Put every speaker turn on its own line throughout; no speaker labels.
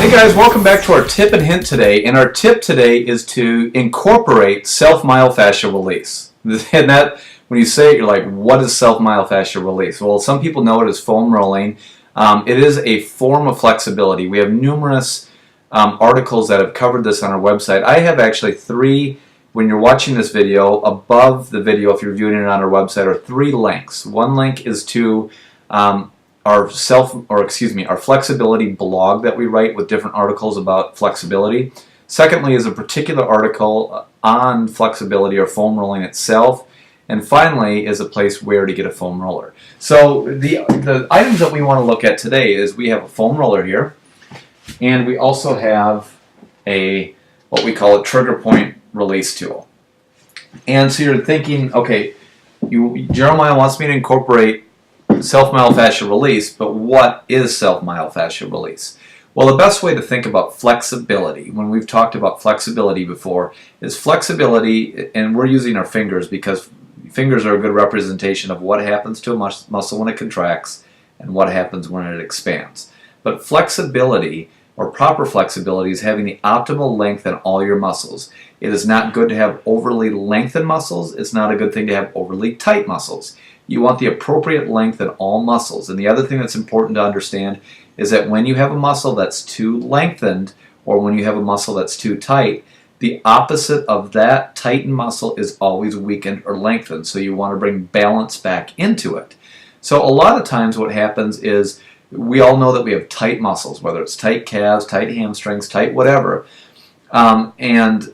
Hey guys, welcome back to our tip and hint today. And our tip today is to incorporate self-myofascial release. And that, when you say it, you're like, what is self-myofascial release? Well, some people know it as foam rolling. It is a form of flexibility. We have numerous articles that have covered this on our website. I have actually three, when you're watching this video, above the video, if you're viewing it on our website, are three links. One link is to our flexibility blog that we write with different articles about flexibility. Secondly is a particular article on flexibility or foam rolling itself. And finally is a place where to get a foam roller. So the items that we want to look at today is we have a foam roller here, and we also have what we call a trigger point release tool. And so you're thinking, okay, Jeremiah wants me to incorporate self-myofascial release, but what is self-myofascial release? Well, the best way to think about flexibility, when we've talked about flexibility before, is flexibility, and we're using our fingers because fingers are a good representation of what happens to a muscle when it contracts and what happens when it expands. But flexibility, or proper flexibility, is having the optimal length in all your muscles. It is not good to have overly lengthened muscles. It's not a good thing to have overly tight muscles. You want the appropriate length in all muscles. And the other thing that's important to understand is that when you have a muscle that's too lengthened or when you have a muscle that's too tight, the opposite of that tightened muscle is always weakened or lengthened. So you want to bring balance back into it. So a lot of times what happens is we all know that we have tight muscles, whether it's tight calves, tight hamstrings, tight whatever. And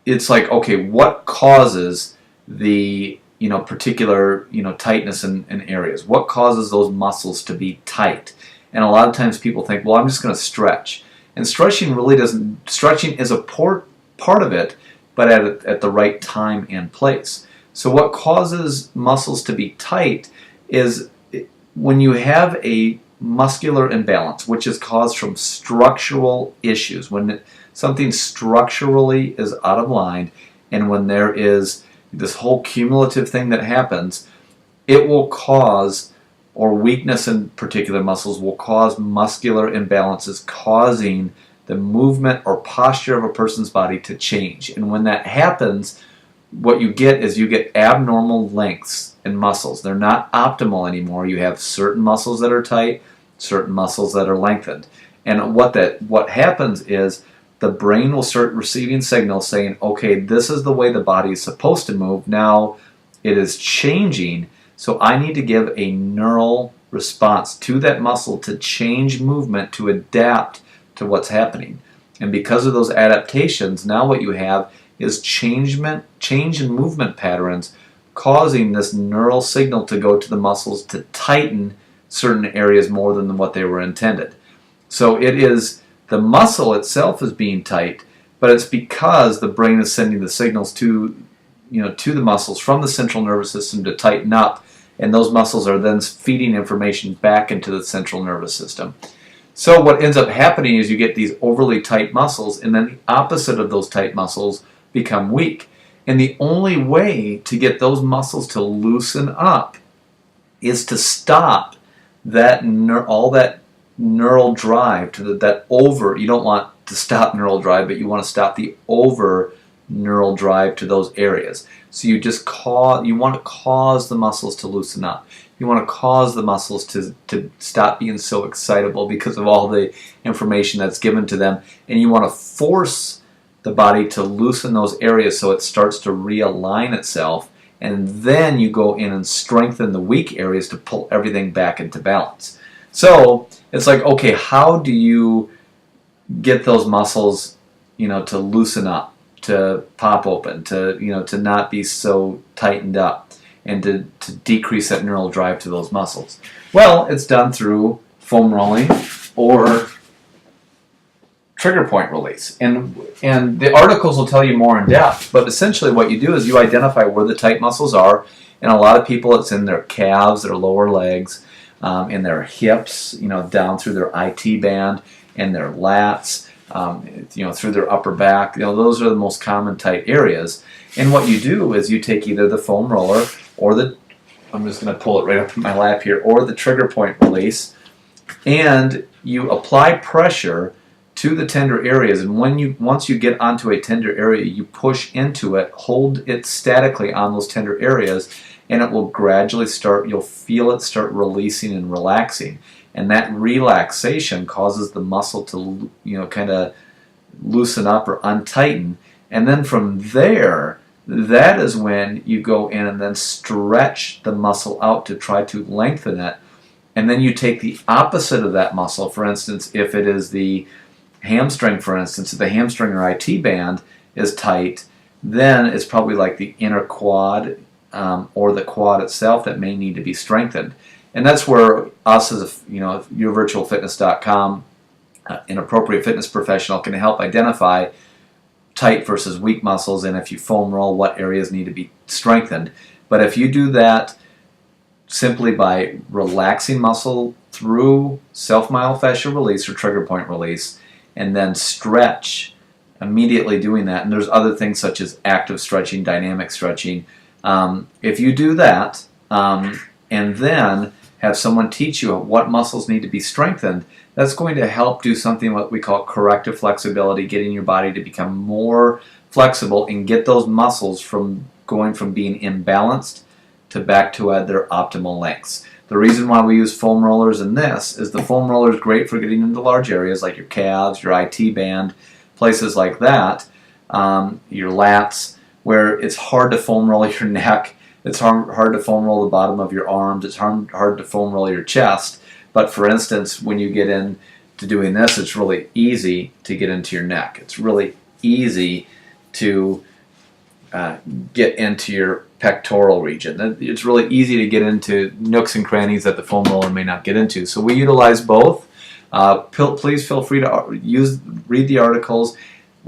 it's like, okay, what causes the particular tightness in areas? What causes those muscles to be tight? And a lot of times people think, well, I'm just going to stretch. And stretching really doesn't. Stretching is a part of it, but at the right time and place. So what causes muscles to be tight is when you have a muscular imbalance, which is caused from structural issues. When something structurally is out of line, and when there is this whole cumulative thing that happens, it will cause, or weakness in particular muscles will cause muscular imbalances, causing the movement or posture of a person's body to change. And when that happens, what you get is you get abnormal lengths in muscles. They're not optimal anymore. You have certain muscles that are tight, certain muscles that are lengthened. And what happens is the brain will start receiving signals saying, okay, this is the way the body is supposed to move. Now it is changing, so I need to give a neural response to that muscle to change movement, to adapt to what's happening. And because of those adaptations, now what you have is change in movement patterns, causing this neural signal to go to the muscles to tighten certain areas more than what they were intended. So it is the muscle itself is being tight, but it's because the brain is sending the signals to the muscles from the central nervous system to tighten up, and those muscles are then feeding information back into the central nervous system. So what ends up happening is you get these overly tight muscles, and then the opposite of those tight muscles become weak. And the only way to get those muscles to loosen up is to stop all that neural drive to you don't want to stop neural drive, but you want to stop the over neural drive to those areas. So you want to cause the muscles to loosen up. You want to cause the muscles to stop being so excitable because of all the information that's given to them, and you want to force the body to loosen those areas so it starts to realign itself, and then you go in and strengthen the weak areas to pull everything back into balance. So it's like, okay, how do you get those muscles, to loosen up, to pop open, to not be so tightened up, and to decrease that neural drive to those muscles? Well, it's done through foam rolling or trigger point release. And the articles will tell you more in depth, but essentially what you do is you identify where the tight muscles are, and a lot of people it's in their calves, their lower legs, in their hips, down through their IT band, and their lats, through their upper back. Those are the most common tight areas. And what you do is you take either the foam roller or I'm just going to pull it right up in my lap here, or the trigger point release, and you apply pressure to the tender areas, and once you get onto a tender area, you push into it, hold it statically on those tender areas, and it will gradually start, you'll feel it start releasing and relaxing. And that relaxation causes the muscle to, kind of loosen up or untighten. And then from there, that is when you go in and then stretch the muscle out to try to lengthen it. And then you take the opposite of that muscle. For instance, if it is the hamstring, for instance, if the hamstring or IT band is tight, then it's probably like the inner quad or the quad itself that may need to be strengthened. And that's where us as yourvirtualfitness.com, an appropriate fitness professional, can help identify tight versus weak muscles, and if you foam roll, what areas need to be strengthened. But if you do that simply by relaxing muscle through self-myofascial release or trigger point release, and then stretch, immediately doing that, and there's other things such as active stretching, dynamic stretching. If you do that, and then have someone teach you what muscles need to be strengthened, that's going to help do something what we call corrective flexibility, getting your body to become more flexible and get those muscles from going from being imbalanced to back to their optimal lengths. The reason why we use foam rollers in this is the foam roller is great for getting into large areas like your calves, your IT band, places like that, your lats, where it's hard to foam roll your neck, it's hard to foam roll the bottom of your arms, it's hard to foam roll your chest. But for instance, when you get into doing this, it's really easy to get into your neck. It's really easy to get into your pectoral region. It's really easy to get into nooks and crannies that the foam roller may not get into. So we utilize both. Please feel free to read the articles,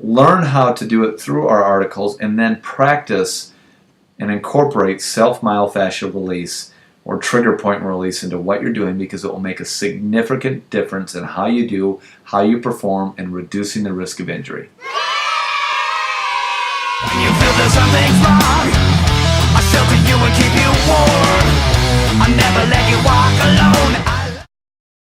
learn how to do it through our articles, and then practice and incorporate self-myofascial release or trigger point release into what you're doing, because it will make a significant difference in how you do, how you perform, and reducing the risk of injury.
When you feel that something's wrong, I'll shelter you and keep you warm. I'll never let you walk alone.